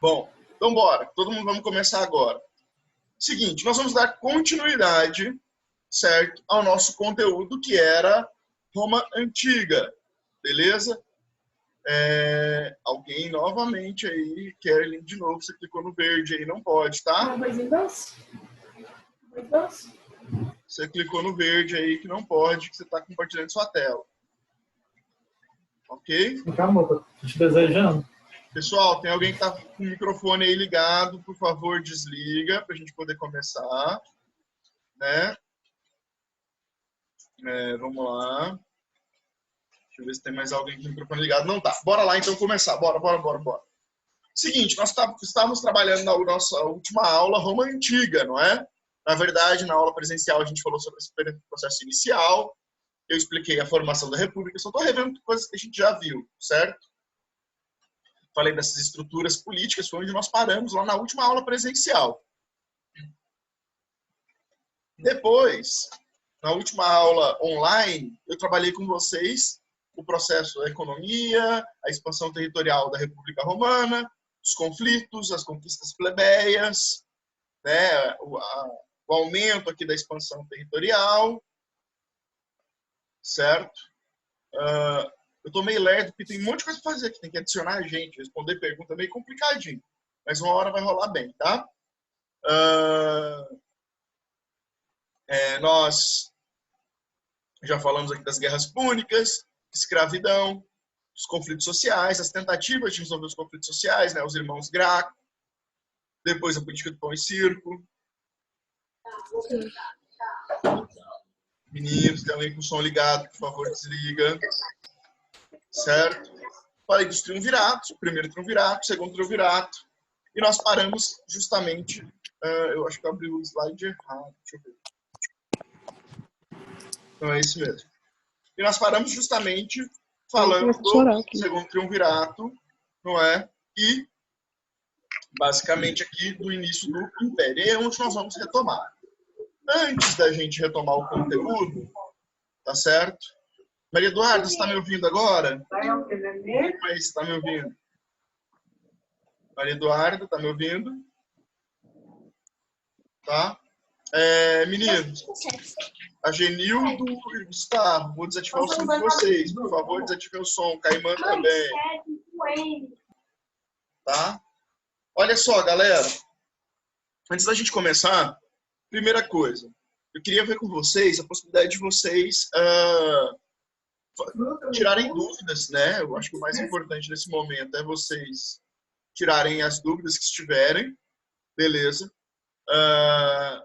Bom, então bora. Todo mundo vamos começar agora. Seguinte, nós vamos dar continuidade, certo, ao nosso conteúdo que era Roma Antiga, beleza? Alguém novamente aí, Kerlin, de novo, você clicou no verde aí, não pode, tá? Você clicou no verde aí que não pode, que você está compartilhando sua tela. Ok? Calma, tô te desejando. Pessoal, tem alguém que está com o microfone aí ligado, por favor, desliga para a gente poder começar, né? Vamos lá. Deixa eu ver se tem mais alguém com o microfone ligado. Não tá. Bora lá então começar. Bora. Seguinte, nós estávamos trabalhando na nossa última aula Roma Antiga, não é? Na verdade, na aula presencial a gente falou sobre esse processo inicial, eu expliquei a formação da República, só estou revendo coisas que a gente já viu, certo? Falei dessas estruturas políticas, foi onde nós paramos lá na última aula presencial. Depois, na última aula online, eu trabalhei com vocês o processo da economia, a expansão territorial da República Romana, os conflitos, as conquistas plebeias, né, o aumento aqui da expansão territorial, certo? Eu estou meio lerdo, porque tem um monte de coisa para fazer aqui. Tem que adicionar a gente, responder pergunta meio complicadinho. Mas uma hora vai rolar bem, tá? Nós já falamos aqui das guerras púnicas, escravidão, os conflitos sociais, as tentativas de resolver os conflitos sociais, né? Os irmãos Graco, depois a política do pão e circo. Meninos, tem alguém com o som ligado, por favor, desliga. Certo? Falei dos triunviratos, o primeiro triunvirato, o segundo triunvirato, e nós paramos justamente, eu acho que eu abri o slide errado, deixa eu ver. Não, é isso mesmo. E nós paramos justamente falando do segundo triunvirato, não é? E, basicamente, aqui do início do Império. E é onde nós vamos retomar. Antes da gente retomar o conteúdo, tá certo? Maria Eduarda, você está me ouvindo agora? Como é, você está me ouvindo? Maria Eduarda, está me ouvindo? Tá? Meninos, a Genildo e o Gustavo, vou desativar o som de vocês. Por favor, desativem o som. Caimã também. Tá? Olha só, galera. Antes da gente começar, primeira coisa. Eu queria ver com vocês a possibilidade de vocês tirarem dúvidas, né? Eu acho que o mais importante nesse momento é vocês tirarem as dúvidas que estiverem, beleza?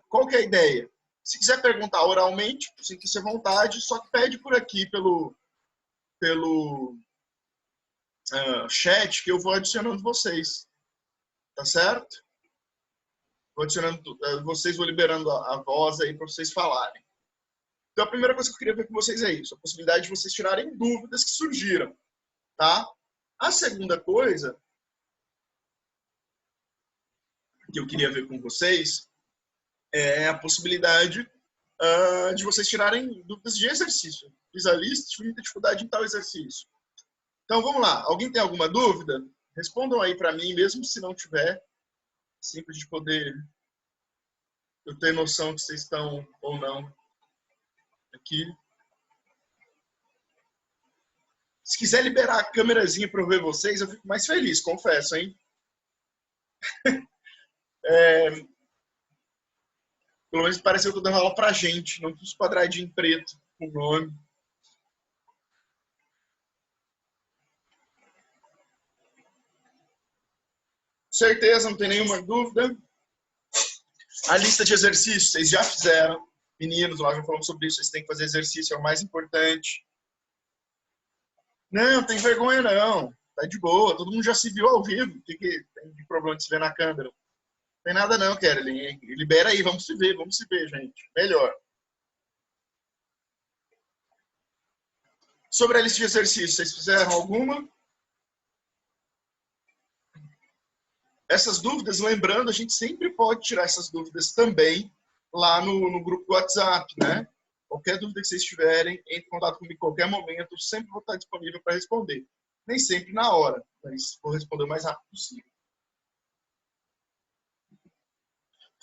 Qual que é a ideia? Se quiser perguntar oralmente, sinta-se à vontade, só que pede por aqui pelo chat que eu vou adicionando vocês, tá certo? Vou adicionando vocês, vou liberando a voz aí para vocês falarem. Então, a primeira coisa que eu queria ver com vocês é isso, a possibilidade de vocês tirarem dúvidas que surgiram, tá? A segunda coisa que eu queria ver com vocês é a possibilidade de vocês tirarem dúvidas de exercício. Fiz a lista, tive muita dificuldade em tal exercício. Então, vamos lá. Alguém tem alguma dúvida? Respondam aí para mim, mesmo se não tiver, assim, para a gente poder eu ter noção que vocês estão ou não aqui. Se quiser liberar a câmerazinha para eu ver vocês, eu fico mais feliz, confesso, hein? Pelo menos pareceu que eu dava aula pra gente, não os quadradinhos preto com o nome. Certeza, não tem nenhuma dúvida. A lista de exercícios, vocês já fizeram. Meninos, nós já falamos sobre isso, vocês têm que fazer exercício, é o mais importante. Não, tem vergonha não. Tá de boa, todo mundo já se viu ao vivo. O que tem de problema de se ver na câmera? Não tem nada não, Kerlin. Libera aí, vamos se ver, gente. Melhor. Sobre a lista de exercícios, vocês fizeram alguma? Essas dúvidas, lembrando, a gente sempre pode tirar essas dúvidas também lá no grupo do WhatsApp, né? Qualquer dúvida que vocês tiverem, entre em contato comigo em qualquer momento, eu sempre vou estar disponível para responder. Nem sempre na hora, mas vou responder o mais rápido possível.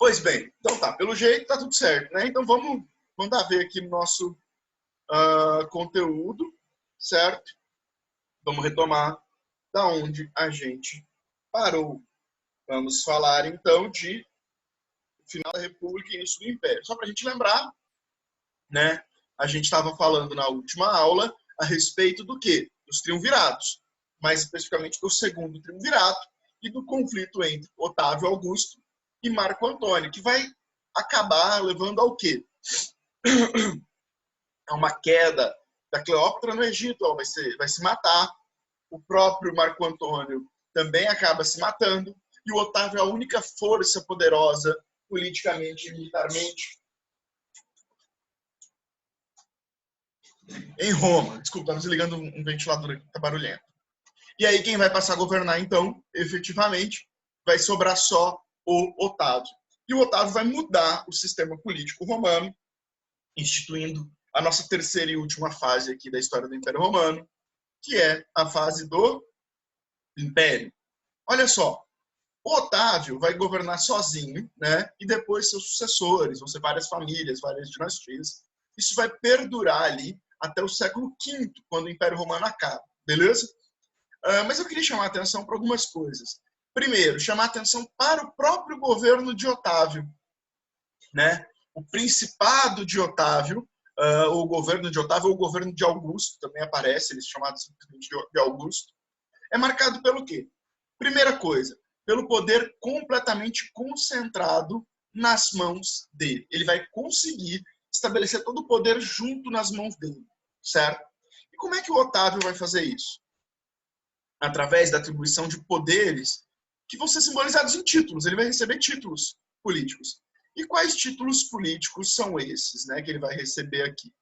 Pois bem, então tá, pelo jeito tá tudo certo, né? Então vamos mandar ver aqui no nosso conteúdo, certo? Vamos retomar da onde a gente parou. Vamos falar então de final da República e início do Império. Só para a gente lembrar, né? A gente estava falando na última aula a respeito do quê? Dos triunviratos, mais especificamente do segundo triunvirato e do conflito entre Otávio Augusto e Marco Antônio, que vai acabar levando ao quê? A uma queda da Cleópatra no Egito, ela vai se matar. O próprio Marco Antônio também acaba se matando. E o Otávio é a única força poderosa politicamente e militarmente em Roma. Desculpa, estava desligando um ventilador aqui que está barulhento. E aí quem vai passar a governar, então, efetivamente, vai sobrar só o Otávio. E o Otávio vai mudar o sistema político romano, instituindo a nossa terceira e última fase aqui da história do Império Romano, que é a fase do Império. Olha só, o Otávio vai governar sozinho, né? E depois seus sucessores, vão ser várias famílias, várias dinastias. Isso vai perdurar ali até o século V, quando o Império Romano acaba, beleza? Mas eu queria chamar a atenção para algumas coisas. Primeiro, chamar a atenção para o próprio governo de Otávio, né? O Principado de Otávio, o governo de Otávio, ou o governo de Augusto, também aparece, eles chamados simplesmente de Augusto, é marcado pelo quê? Primeira coisa, pelo poder completamente concentrado nas mãos dele. Ele vai conseguir estabelecer todo o poder junto nas mãos dele, certo? E como é que o Otávio vai fazer isso? Através da atribuição de poderes que vão ser simbolizados em títulos. Ele vai receber títulos políticos. E quais títulos políticos são esses, né, que ele vai receber aqui?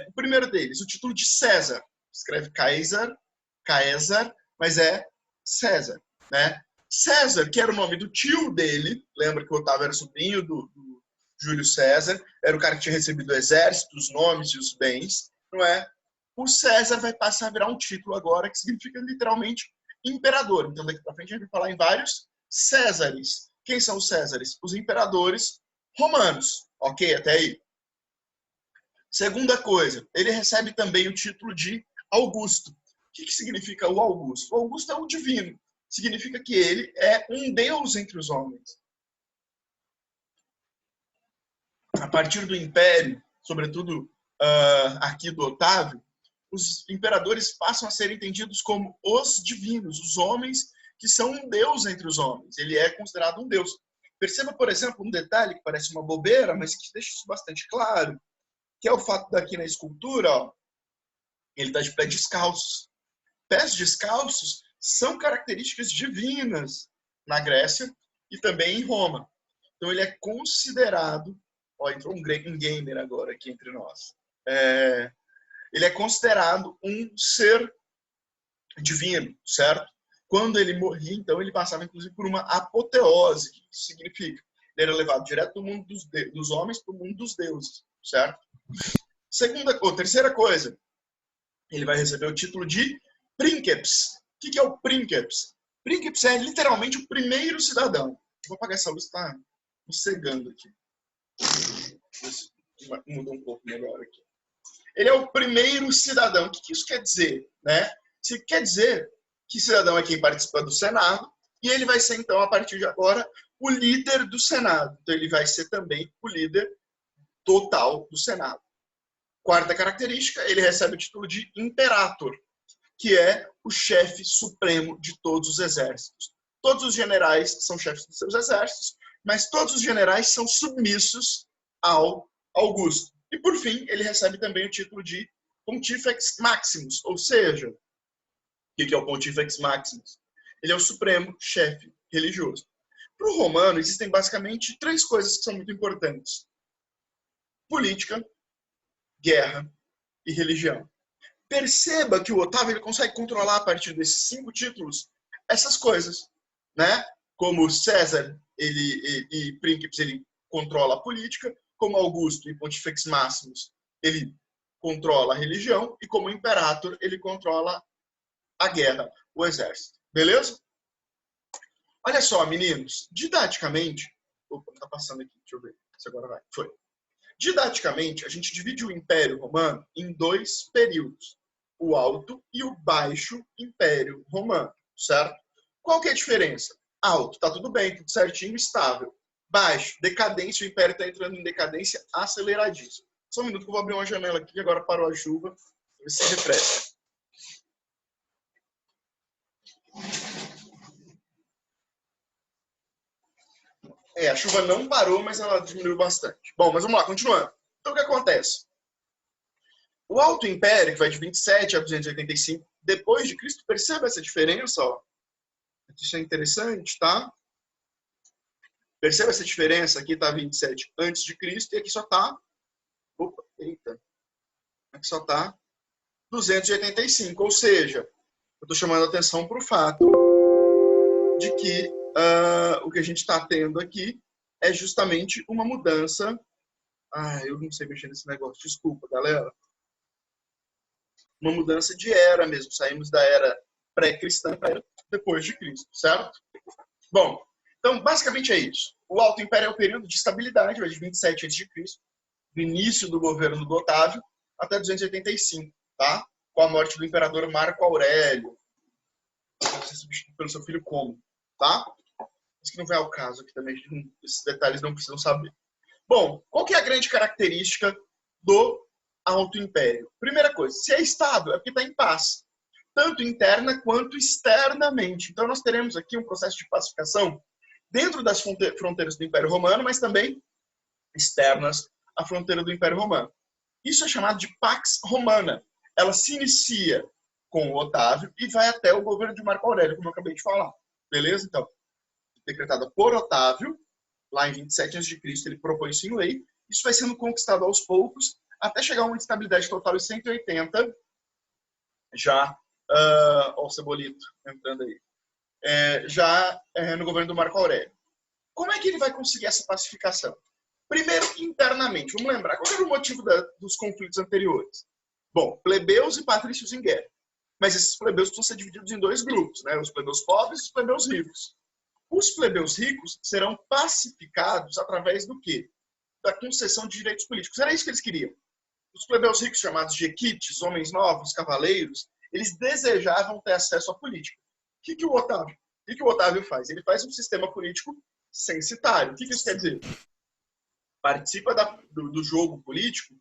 O primeiro deles, o título de César. Escreve Caesar, mas é César, né? César, que era o nome do tio dele, lembra que o Otávio era sobrinho do Júlio César, era o cara que tinha recebido o exército, os nomes e os bens, não é? O César vai passar a virar um título agora que significa literalmente imperador. Então daqui para frente a gente vai falar em vários Césares. Quem são os Césares? Os imperadores romanos. Ok? Até aí. Segunda coisa, ele recebe também o título de Augusto. O que significa o Augusto? O Augusto é o divino. Significa que ele é um deus entre os homens. A partir do Império, sobretudo aqui do Otávio, os imperadores passam a ser entendidos como os divinos, os homens que são um deus entre os homens. Ele é considerado um deus. Perceba, por exemplo, um detalhe que parece uma bobeira, mas que deixa isso bastante claro, que é o fato daqui na escultura, ó, ele está de pé descalços. Pés descalços são características divinas na Grécia e também em Roma. Então ele é considerado, ó, entrou um gamer agora aqui entre nós, ele é considerado um ser divino, certo? Quando ele morria, então, ele passava, inclusive, por uma apoteose. O que isso significa? Ele era levado direto do mundo dos homens para o mundo dos deuses, certo? Terceira coisa, ele vai receber o título de Princeps. O que é o Princeps? Princeps é literalmente o primeiro cidadão. Vou apagar essa luz, está me cegando aqui. Mudou um pouco melhor aqui. Ele é o primeiro cidadão. O que isso quer dizer, né? Isso quer dizer que cidadão é quem participa do Senado e ele vai ser, então, a partir de agora, o líder do Senado. Então, ele vai ser também o líder total do Senado. Quarta característica, ele recebe o título de Imperator, que é o chefe supremo de todos os exércitos. Todos os generais são chefes dos seus exércitos, mas todos os generais são submissos ao Augusto. E, por fim, ele recebe também o título de Pontifex Maximus, ou seja, o que é o Pontifex Maximus? Ele é o supremo chefe religioso. Para o romano, existem basicamente três coisas que são muito importantes: política, guerra e religião. Perceba que o Otávio ele consegue controlar, a partir desses 5 títulos, essas coisas, né? Como César e Princeps, ele controla a política, como Augusto e Pontifex Maximus, ele controla a religião, e como Imperator, ele controla a guerra, o exército. Beleza? Olha só, meninos, didaticamente, Opa, não tá passando aqui, deixa eu ver se agora vai. Foi. Didaticamente, a gente divide o Império Romano em dois períodos. O Alto e o Baixo Império Romano, certo? Qual que é a diferença? Alto, tá tudo bem, tudo certinho, estável. Baixo, decadência, o Império está entrando em decadência aceleradíssima. Só um minuto que eu vou abrir uma janela aqui, que agora parou a chuva. Ver se refresca. A chuva não parou, mas ela diminuiu bastante. Bom, mas vamos lá, continuando. Então, o que acontece? O Alto Império, que vai de 27 a 285 depois de Cristo, perceba essa diferença, ó. Isso é interessante, tá? Perceba essa diferença, aqui está 27 antes de Cristo e aqui só está, opa, eita, aqui só está 285, ou seja, eu estou chamando a atenção para o fato de que o que a gente está tendo aqui é justamente uma mudança. Eu não sei mexer nesse negócio, desculpa, galera. Uma mudança de era mesmo, saímos da era pré-cristã para a era depois de Cristo, certo? Bom, então basicamente é isso. O Alto Império é o período de estabilidade, vai de 27 a.C., do início do governo do Otávio até 285, tá? Com a morte do imperador Marco Aurélio, ser substituído pelo seu filho Como, tá? Isso que não vai ao caso aqui também, esses detalhes não precisam saber. Bom, qual que é a grande característica do Alto Império? Primeira coisa, se é estável, é porque está em paz, tanto interna quanto externamente. Então nós teremos aqui um processo de pacificação dentro das fronteiras do Império Romano, mas também externas à fronteira do Império Romano. Isso é chamado de Pax Romana. Ela se inicia com o Otávio e vai até o governo de Marco Aurélio, como eu acabei de falar. Beleza? Então, decretada por Otávio, lá em 27 a.C., ele propõe isso em lei. Isso vai sendo conquistado aos poucos, até chegar a uma estabilidade total de 180, já, ó o Cebolito entrando aí, no governo do Marco Aurélio. Como é que ele vai conseguir essa pacificação? Primeiro, internamente. Vamos lembrar, qual era o motivo dos conflitos anteriores? Bom, plebeus e patrícios em guerra. Mas esses plebeus precisam ser divididos em dois grupos, né? Os plebeus pobres e os plebeus ricos. Os plebeus ricos serão pacificados através do quê? Da concessão de direitos políticos. Era isso que eles queriam. Os plebeus ricos, chamados de equites, homens novos, cavaleiros, eles desejavam ter acesso à política. O que o Otávio faz? Ele faz um sistema político censitário. O que isso quer dizer? Participa do jogo político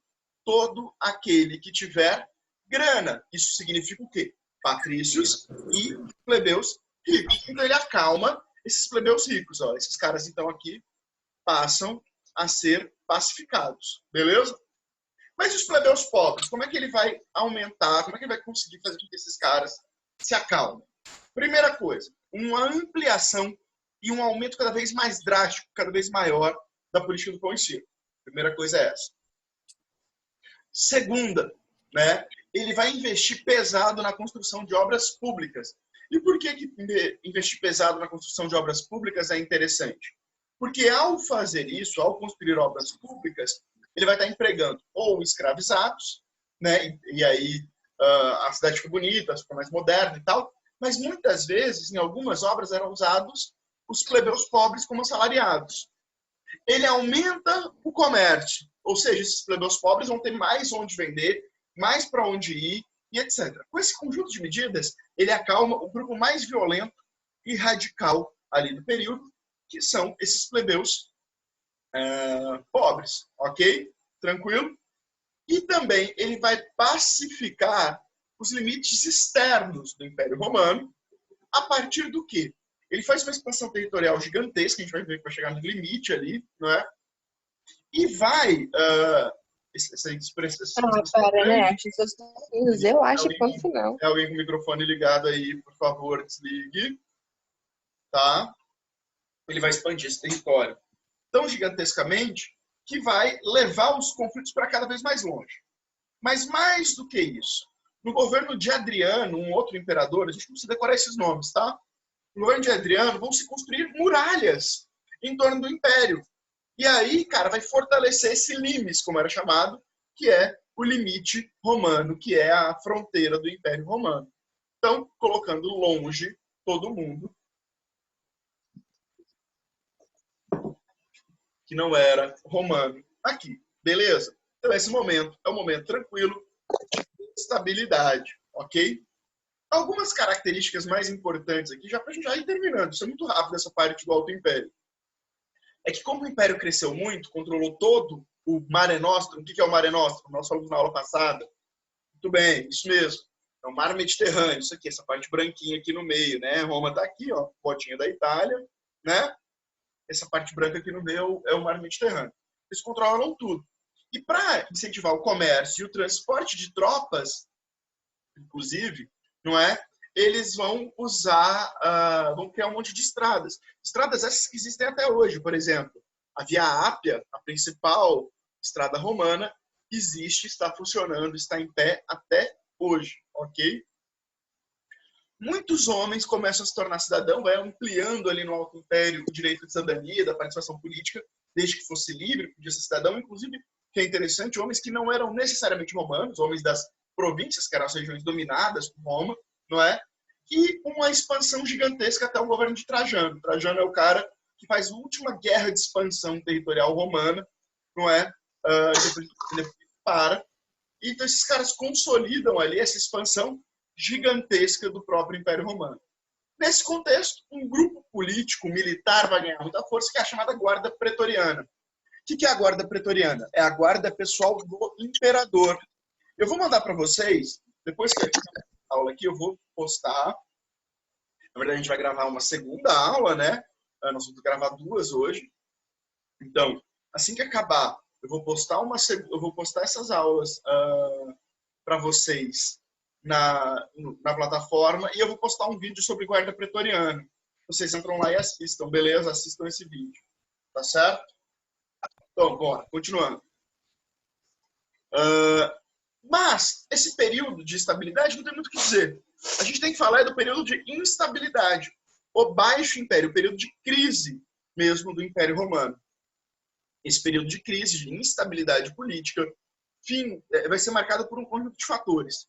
todo aquele que tiver grana. Isso significa o quê? Patrícios e plebeus ricos. Então ele acalma esses plebeus ricos. Ó. Esses caras, então, aqui passam a ser pacificados. Beleza? Mas os plebeus pobres, como é que ele vai aumentar? Como é que ele vai conseguir fazer com que esses caras se acalmem? Primeira coisa, uma ampliação e um aumento cada vez mais drástico, cada vez maior da política do pão e circo. Primeira coisa é essa. Segunda, né, ele vai investir pesado na construção de obras públicas. E por que investir pesado na construção de obras públicas é interessante? Porque ao fazer isso, ao construir obras públicas, ele vai estar empregando ou escravizados, né, e aí a cidade fica bonita, fica mais moderna e tal, mas muitas vezes, em algumas obras, eram usados os plebeus pobres como assalariados. Ele aumenta o comércio, ou seja, esses plebeus pobres vão ter mais onde vender, mais para onde ir, e etc. Com esse conjunto de medidas, ele acalma o grupo mais violento e radical ali do período, que são esses plebeus pobres, ok? Tranquilo? E também ele vai pacificar os limites externos do Império Romano, a partir do quê? Ele faz uma expansão territorial gigantesca, a gente vai ver que vai chegar no limite ali, não é? E vai... essa expressão... para, né? Acho seus filhos, eu acho ponto final. É alguém com o microfone ligado aí, por favor, desligue. Tá? Ele vai expandir esse território tão gigantescamente que vai levar os conflitos para cada vez mais longe. Mas mais do que isso, no governo de Adriano, um outro imperador, a gente não precisa decorar esses nomes, tá? No governo de Adriano vão se construir muralhas em torno do império. E aí, cara, vai fortalecer esse limes, como era chamado, que é o limite romano, que é a fronteira do Império Romano. Então, colocando longe todo mundo que não era romano aqui. Beleza? Então, esse momento é um momento tranquilo de estabilidade, ok? Algumas características mais importantes aqui, já para a gente já ir terminando, isso é muito rápido essa parte do Alto Império. É que como o Império cresceu muito, controlou todo o Mare Nostrum. O que é o Mare Nostrum? Nós falamos na aula passada. Muito bem, isso mesmo. É o Mar Mediterrâneo, isso aqui, essa parte branquinha aqui no meio, né? Roma está aqui, ó, botinha da Itália, né? Essa parte branca aqui no meio é o Mar Mediterrâneo. Eles controlam tudo. E para incentivar o comércio e o transporte de tropas, inclusive, não é? Eles vão usar, vão criar um monte de estradas. Estradas essas que existem até hoje, por exemplo. A Via Ápia, a principal estrada romana, existe, está funcionando, está em pé até hoje, ok? Muitos homens começam a se tornar cidadão, vai ampliando ali no Alto Império o direito de cidadania, da participação política, desde que fosse livre, podia ser cidadão, inclusive, que é interessante, homens que não eram necessariamente romanos, homens das províncias, que eram as regiões dominadas por Roma, não é? E uma expansão gigantesca até o governo de Trajano. Trajano é o cara que faz a última guerra de expansão territorial romana, não é? Depois ele para. Então esses caras consolidam ali essa expansão gigantesca do próprio Império Romano. Nesse contexto, um grupo político, militar, vai ganhar muita força, que é a chamada Guarda Pretoriana. O que é a Guarda Pretoriana? É a guarda pessoal do imperador. Eu vou mandar para vocês, depois que a aula aqui, eu vou postar. Na verdade, a gente vai gravar uma segunda aula, né? Nós vamos gravar 2 hoje. Então, assim que acabar, eu vou postar essas aulas para vocês na plataforma e eu vou postar um vídeo sobre Guarda Pretoriana. Vocês entram lá e assistam, beleza? Assistam esse vídeo. Tá certo? Então, bora, continuando. Mas esse período de estabilidade não tem muito o que dizer. A gente tem que falar do período de instabilidade, o Baixo Império, o período de crise mesmo do Império Romano. Esse período de crise, de instabilidade política, enfim, vai ser marcado por um conjunto de fatores.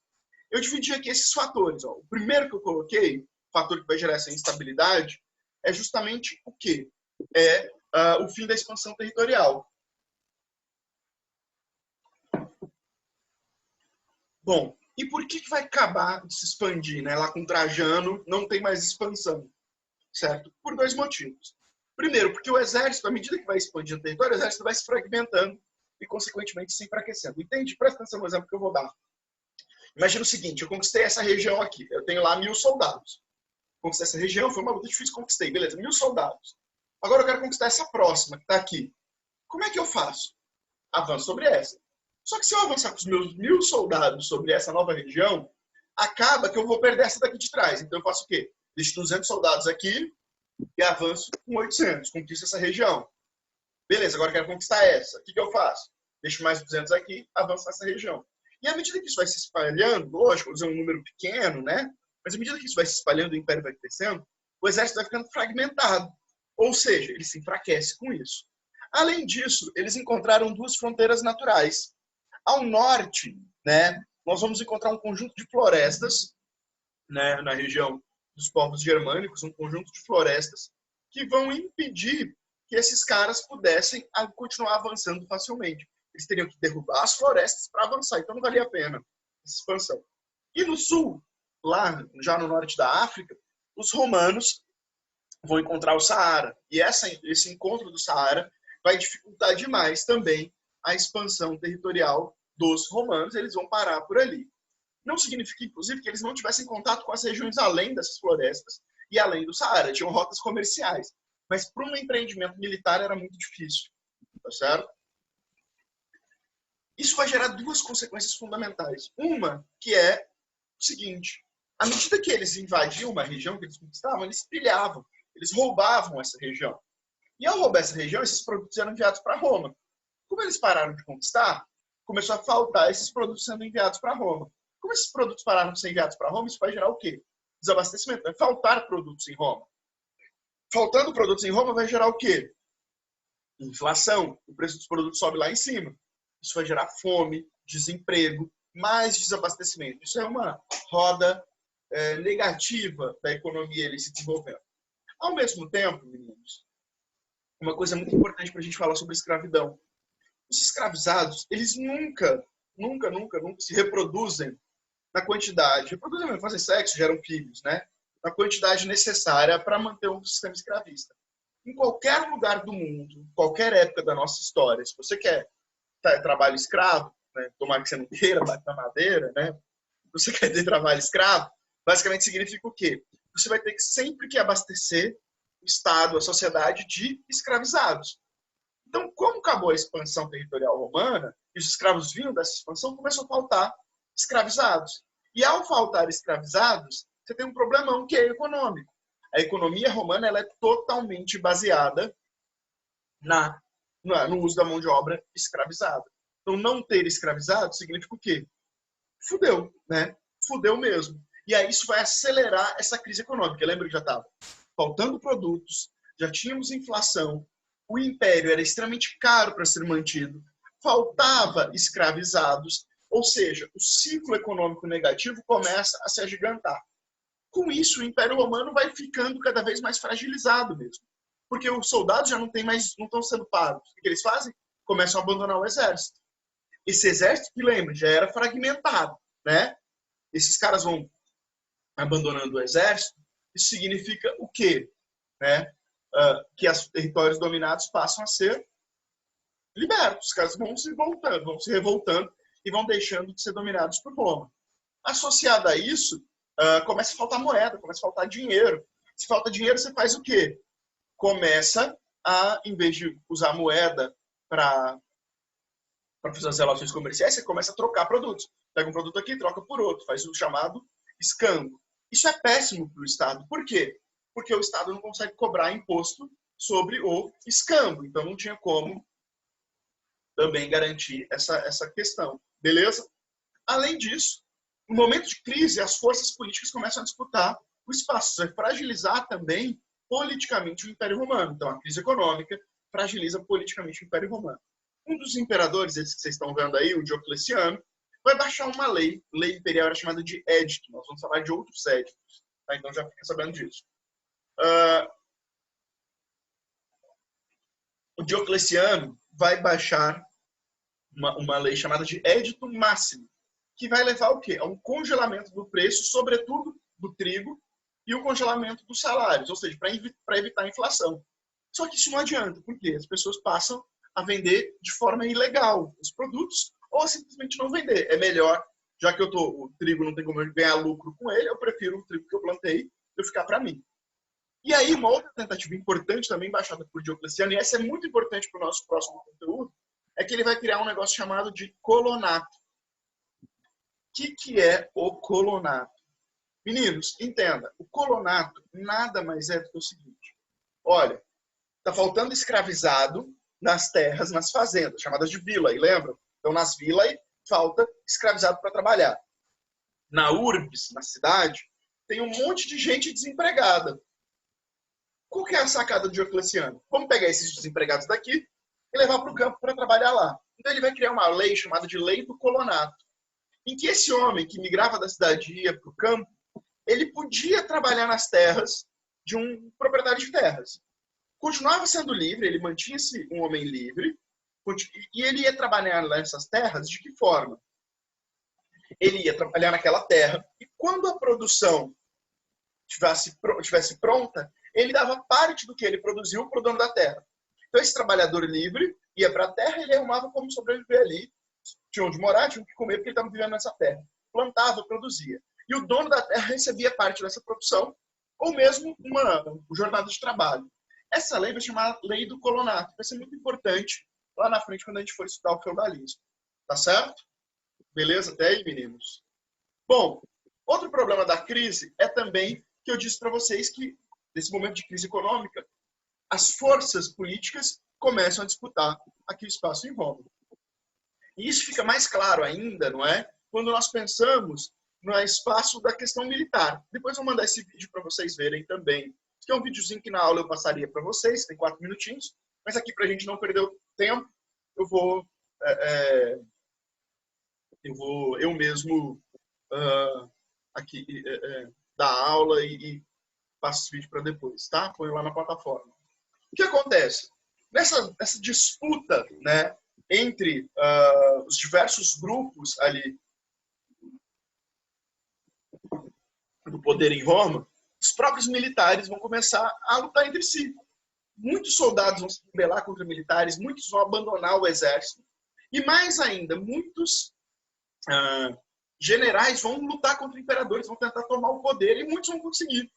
Eu dividi aqui esses fatores. Ó. O primeiro que eu coloquei, o fator que vai gerar essa instabilidade, é justamente o quê? É o fim da expansão territorial. Bom, e por que vai acabar de se expandir? Né? Lá com Trajano não tem mais expansão, certo? Por 2 motivos. Primeiro, porque o exército, à medida que vai expandindo o território, o exército vai se fragmentando e, consequentemente, se enfraquecendo. Entende? Presta atenção no exemplo que eu vou dar. Imagina o seguinte, eu conquistei essa região aqui, eu tenho lá 1000 soldados. Conquistei essa região, foi uma luta difícil, conquistei, beleza, 1000 soldados. Agora eu quero conquistar essa próxima, que está aqui. Como é que eu faço? Avanço sobre essa. Só que se eu avançar com os meus 1000 soldados sobre essa nova região, acaba que eu vou perder essa daqui de trás. Então eu faço o quê? Deixo 200 soldados aqui e avanço com 800, conquisto essa região. Beleza, agora eu quero conquistar essa. O que eu faço? Deixo mais 200 aqui, avanço nessa região. E à medida que isso vai se espalhando, lógico, vou dizer um número pequeno, né? Mas à medida que isso vai se espalhando, o império vai crescendo, o exército vai ficando fragmentado. Ou seja, ele se enfraquece com isso. Além disso, eles encontraram 2 fronteiras naturais. Ao norte, né, nós vamos encontrar um conjunto de florestas, né, na região dos povos germânicos, um conjunto de florestas que vão impedir que esses caras pudessem continuar avançando facilmente. Eles teriam que derrubar as florestas para avançar, então não valia a pena essa expansão. E no sul, lá já no norte da África, os romanos vão encontrar o Saara. E esse encontro do Saara vai dificultar demais também a expansão territorial dos romanos, eles vão parar por ali. Não significa, inclusive, que eles não tivessem contato com as regiões além dessas florestas e além do Saara. Tinham rotas comerciais. Mas para um empreendimento militar era muito difícil. Tá certo? Isso vai gerar 2 consequências fundamentais. Uma, que é o seguinte. À medida que eles invadiam uma região que eles conquistavam, eles pilhavam. Eles roubavam essa região. E ao roubar essa região, esses produtos eram enviados para Roma. Como eles pararam de conquistar, começou a faltar esses produtos sendo enviados para Roma. Como esses produtos pararam de ser enviados para Roma, isso vai gerar o quê? Desabastecimento. Vai faltar produtos em Roma. Faltando produtos em Roma, vai gerar o quê? Inflação. O preço dos produtos sobe lá em cima. Isso vai gerar fome, desemprego, mais desabastecimento. Isso é uma roda negativa da economia ele se desenvolvendo. Ao mesmo tempo, meninos, uma coisa muito importante para a gente falar sobre escravidão. Os escravizados, eles nunca se reproduzem na quantidade, reproduzem mesmo, fazem sexo, geram filhos, né? Na quantidade necessária para manter um sistema escravista. Em qualquer lugar do mundo, qualquer época da nossa história, se você quer trabalho escravo, né? Tomara que você não queira, bate na madeira, né? Se você quer ter trabalho escravo, basicamente significa o quê? Você vai ter que sempre que abastecer o Estado, a sociedade de escravizados. Então, como acabou a expansão territorial romana, e os escravos vinham dessa expansão, começou a faltar escravizados. E ao faltar escravizados, você tem um problemão que é econômico. A economia romana ela é totalmente baseada no uso da mão de obra escravizada. Então, não ter escravizado significa o quê? Fudeu, né? Fudeu mesmo. E aí isso vai acelerar essa crise econômica. Lembra que já estava faltando produtos, já tínhamos inflação, o império era extremamente caro para ser mantido, faltava escravizados, ou seja, o ciclo econômico negativo começa a se agigantar. Com isso, o Império Romano vai ficando cada vez mais fragilizado mesmo. Porque os soldados já não estão sendo pagos. O que eles fazem? Começam a abandonar o exército. Esse exército, que lembra, já era fragmentado, né? Esses caras vão abandonando o exército. Isso significa o quê? Né? Que os territórios dominados passam a ser libertos. Os caras vão se voltando, vão se revoltando e vão deixando de ser dominados por Roma. Associado a isso, começa a faltar moeda, começa a faltar dinheiro. Se falta dinheiro, você faz o quê? Começa a, em vez de usar moeda para fazer as relações comerciais, você começa a trocar produtos. Pega um produto aqui, troca por outro, faz o chamado escambo. Isso é péssimo para o Estado. Por quê? Porque o Estado não consegue cobrar imposto sobre o escambo. Então, não tinha como também garantir essa questão. Beleza? Além disso, no momento de crise, as forças políticas começam a disputar o espaço. Vai fragilizar também politicamente o Império Romano. Então, a crise econômica fragiliza politicamente o Império Romano. Um dos imperadores, esses que vocês estão vendo aí, o Diocleciano, vai baixar uma lei imperial era chamada de édito. Nós vamos falar de outros éditos. Tá? Então, já fica sabendo disso. O Diocleciano vai baixar uma lei chamada de Édito Máximo, que vai levar ao quê? A um congelamento do preço, sobretudo do trigo, e o congelamento dos salários, ou seja, para evitar a inflação. Só que isso não adianta, porque as pessoas passam a vender de forma ilegal os produtos, ou simplesmente não vender. É melhor, já que o trigo não tem como eu ganhar lucro com ele, eu prefiro o trigo que eu plantei eu ficar para mim. E aí, uma outra tentativa importante também, baixada por Diocleciano, e essa é muito importante para o nosso próximo conteúdo, é que ele vai criar um negócio chamado de colonato. O que é o colonato? Meninos, entenda, o colonato nada mais é do que o seguinte. Olha, está faltando escravizado nas terras, nas fazendas, chamadas de vila, e lembram? Então, nas vilas, falta escravizado para trabalhar. Na urbis, na cidade, tem um monte de gente desempregada. Qual que é a sacada do Diocleciano? Vamos pegar esses desempregados daqui e levar para o campo para trabalhar lá. Então ele vai criar uma lei chamada de Lei do Colonato, em que esse homem que migrava da cidade e ia para o campo, ele podia trabalhar nas terras de um proprietário de terras. Continuava sendo livre, ele mantinha-se um homem livre, e ele ia trabalhar nessas terras de que forma? Ele ia trabalhar naquela terra, e quando a produção estivesse pronta, ele dava parte do que ele produziu para o dono da terra. Então, esse trabalhador livre ia para a terra e ele arrumava como sobreviver ali. Tinha onde morar, tinha o que comer, porque ele estava vivendo nessa terra. Plantava, produzia. E o dono da terra recebia parte dessa produção, ou mesmo uma jornada de trabalho. Essa lei vai se chamar Lei do Colonato. Vai ser muito importante lá na frente, quando a gente for estudar o feudalismo. Tá certo? Beleza até aí, meninos? Bom, outro problema da crise é também que eu disse para vocês que, nesse momento de crise econômica, as forças políticas começam a disputar aqui o espaço em Roma. E isso fica mais claro ainda, não é? Quando nós pensamos no espaço da questão militar. Depois eu vou mandar esse vídeo para vocês verem também. Esse é um videozinho que na aula eu passaria para vocês, tem 4 minutinhos, mas aqui para a gente não perder o tempo, eu vou eu mesmo aqui dar aula e passo esse vídeo para depois, tá? Põe lá na plataforma. O que acontece? nessa disputa, né, entre os diversos grupos ali do poder em Roma, os próprios militares vão começar a lutar entre si. Muitos soldados vão se rebelar contra militares, muitos vão abandonar o exército, e mais ainda, muitos generais vão lutar contra imperadores, vão tentar tomar o poder, e muitos vão conseguir.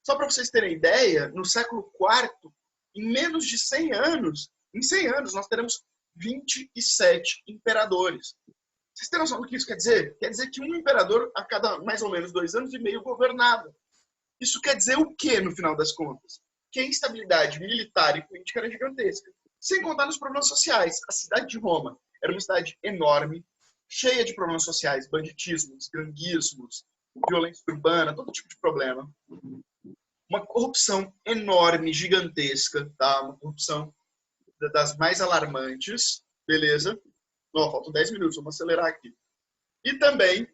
Só para vocês terem ideia, no século IV, em menos de 100 anos, nós teremos 27 imperadores. Vocês têm noção do que isso quer dizer? Quer dizer que um imperador, a cada mais ou menos 2 anos e meio, governava. Isso quer dizer o quê, no final das contas? Que a instabilidade militar e política era gigantesca. Sem contar nos problemas sociais. A cidade de Roma era uma cidade enorme, cheia de problemas sociais, banditismos, ganguismos, violência urbana, todo tipo de problema. Uma corrupção enorme, gigantesca, tá? Uma corrupção das mais alarmantes, beleza? Não, faltam 10 minutos, vamos acelerar aqui. E também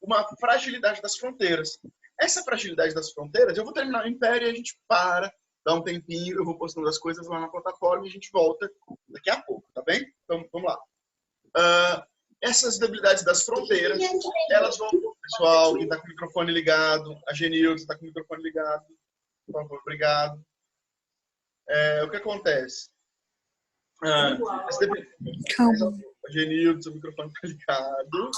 uma fragilidade das fronteiras. Essa fragilidade das fronteiras, eu vou terminar o Império e a gente para, dá um tempinho, eu vou postando as coisas lá na plataforma e a gente volta daqui a pouco, tá bem? Então, vamos lá. Essas debilidades das fronteiras, elas vão... Pessoal, quem está com o microfone ligado, a Genilda está com o microfone ligado, por favor, obrigado. O que acontece? Calma. A Genilda, seu microfone está ligado.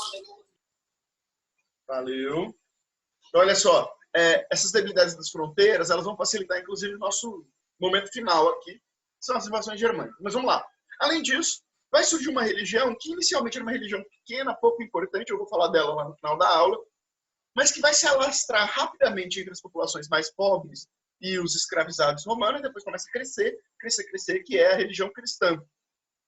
Valeu. Então, olha só, essas debilidades das fronteiras, elas vão facilitar, inclusive, o nosso momento final aqui, são as invasões germânicas. Mas vamos lá. Além disso, vai surgir uma religião que inicialmente era uma religião pequena, pouco importante, eu vou falar dela lá no final da aula, mas que vai se alastrar rapidamente entre as populações mais pobres e os escravizados romanos, e depois começa a crescer, que é a religião cristã.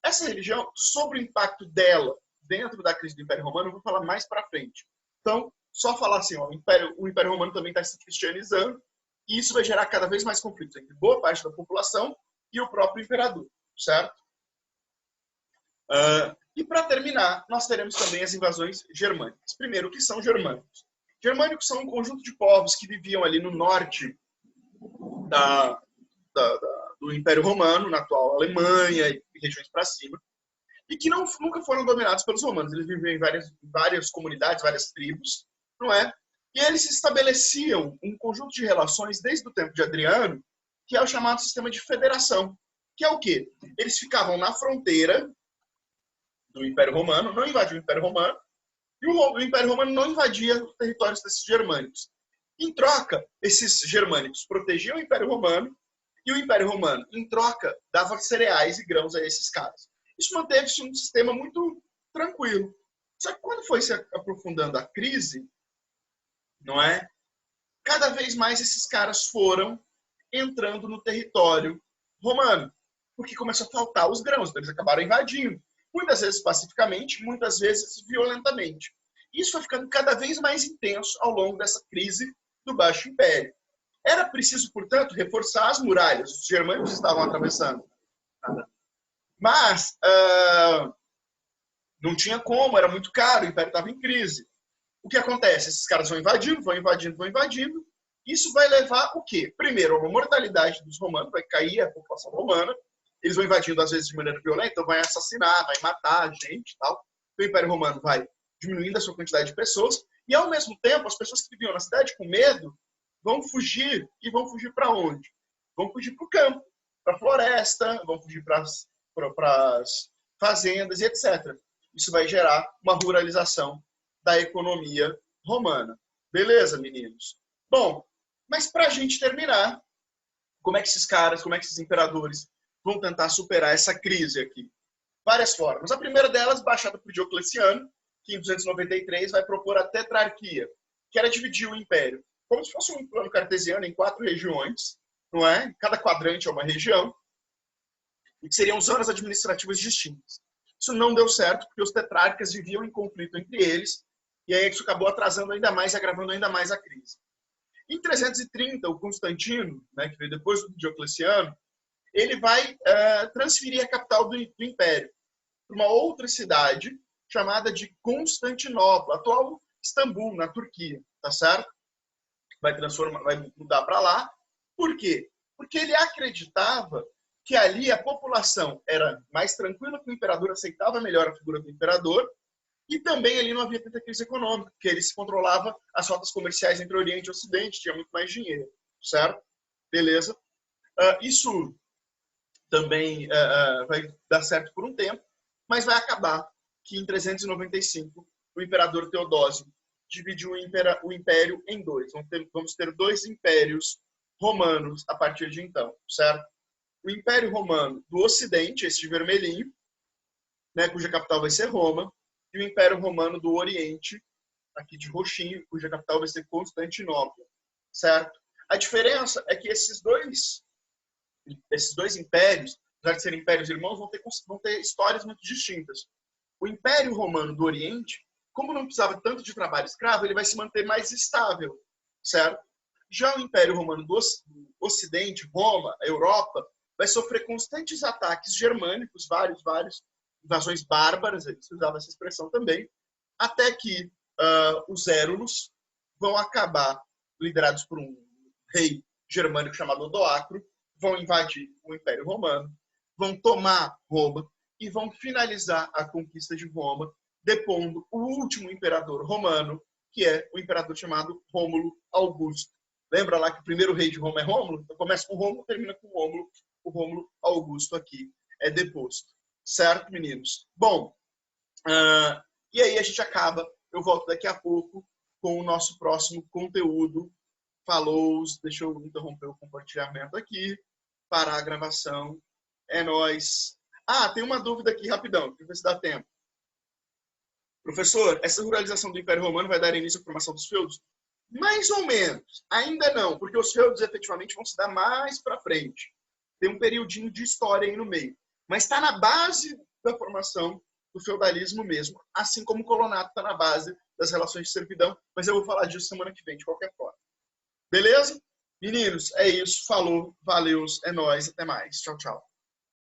Essa religião, sobre o impacto dela dentro da crise do Império Romano, eu vou falar mais para frente. Então, só falar assim, ó, o Império Romano também está se cristianizando, e isso vai gerar cada vez mais conflitos entre boa parte da população e o próprio imperador, certo? E para terminar, nós teremos também as invasões germânicas. Primeiro, o que são germânicos? Germânicos são um conjunto de povos que viviam ali no norte do Império Romano, na atual Alemanha e regiões para cima, e que nunca foram dominados pelos romanos. Eles viviam em várias comunidades, várias tribos, não é? E eles estabeleciam um conjunto de relações desde o tempo de Adriano, que é o chamado sistema de federação, que é o quê? Eles ficavam na fronteira do Império Romano, não invadiam o Império Romano, e o Império Romano não invadia os territórios desses germânicos. Em troca, esses germânicos protegiam o Império Romano, e o Império Romano, em troca, dava cereais e grãos a esses caras. Isso manteve-se um sistema muito tranquilo. Só que quando foi se aprofundando a crise, não é? Cada vez mais esses caras foram entrando no território romano, porque começou a faltar os grãos, então eles acabaram invadindo. Muitas vezes pacificamente, muitas vezes violentamente. Isso foi ficando cada vez mais intenso ao longo dessa crise do Baixo Império. Era preciso, portanto, reforçar as muralhas. Os germânicos estavam atravessando. Mas não tinha como, era muito caro, o Império estava em crise. O que acontece? Esses caras vão invadindo. Isso vai levar o quê? Primeiro, a mortalidade dos romanos, vai cair a população romana. Eles vão invadindo, às vezes, de maneira violenta, vai assassinar, vai matar gente e tal. O Império Romano vai diminuindo a sua quantidade de pessoas. E, ao mesmo tempo, as pessoas que viviam na cidade com medo vão fugir. E vão fugir para onde? Vão fugir para o campo, para a floresta, vão fugir para as fazendas e etc. Isso vai gerar uma ruralização da economia romana. Beleza, meninos? Bom, mas para a gente terminar, como é que esses imperadores vão tentar superar essa crise aqui? Várias formas. A primeira delas, baixada por Diocleciano, que em 293 vai propor a tetrarquia, que era dividir o império, como se fosse um plano cartesiano em 4 regiões, não é? Cada quadrante é uma região, e que seriam zonas administrativas distintas. Isso não deu certo, porque os tetrarcas viviam em conflito entre eles, e aí isso acabou atrasando ainda mais, agravando ainda mais a crise. Em 330, o Constantino, né, que veio depois do Diocleciano, ele vai transferir a capital do Império para uma outra cidade chamada de Constantinopla, atual Istambul, na Turquia, tá certo? Vai mudar para lá. Por quê? Porque ele acreditava que ali a população era mais tranquila, que o imperador aceitava melhor a figura do imperador, e também ali não havia tanta crise econômica, porque ele se controlava as rotas comerciais entre Oriente e Ocidente, tinha muito mais dinheiro, certo? Beleza? Isso também vai dar certo por um tempo, mas vai acabar que em 395 o imperador Teodósio dividiu o império em dois. Vamos ter dois impérios romanos a partir de então, certo? O Império Romano do Ocidente, esse de vermelhinho, né, cuja capital vai ser Roma, e o Império Romano do Oriente, aqui de roxinho, cuja capital vai ser Constantinopla, certo? A diferença é que esses dois impérios, apesar de serem impérios irmãos, vão ter histórias muito distintas. O Império Romano do Oriente, como não precisava tanto de trabalho escravo, ele vai se manter mais estável, certo? Já o Império Romano do Ocidente, Roma, a Europa, vai sofrer constantes ataques germânicos, vários, invasões bárbaras, se usava essa expressão também, até que os Érulos vão acabar, liderados por um rei germânico chamado Odoacro, vão invadir o Império Romano, vão tomar Roma e vão finalizar a conquista de Roma, depondo o último imperador romano, que é o imperador chamado Rômulo Augusto. Lembra lá que o primeiro rei de Roma é Rômulo? Então começa com Rômulo, termina com Rômulo. O Rômulo Augusto aqui é deposto. Certo, meninos? Bom, e aí a gente acaba, eu volto daqui a pouco com o nosso próximo conteúdo. Falou, deixa eu interromper o compartilhamento aqui, parar a gravação. É nóis. Tem uma dúvida aqui rapidão, deixa eu ver se dá tempo. Professor, essa ruralização do Império Romano vai dar início à formação dos feudos? Mais ou menos. Ainda não, porque os feudos efetivamente vão se dar mais para frente. Tem um periodinho de história aí no meio. Mas está na base da formação do feudalismo mesmo, assim como o colonato está na base das relações de servidão. Mas eu vou falar disso semana que vem, de qualquer forma. Beleza? Meninos, é isso. Falou, valeu, é nóis, até mais. Tchau, tchau.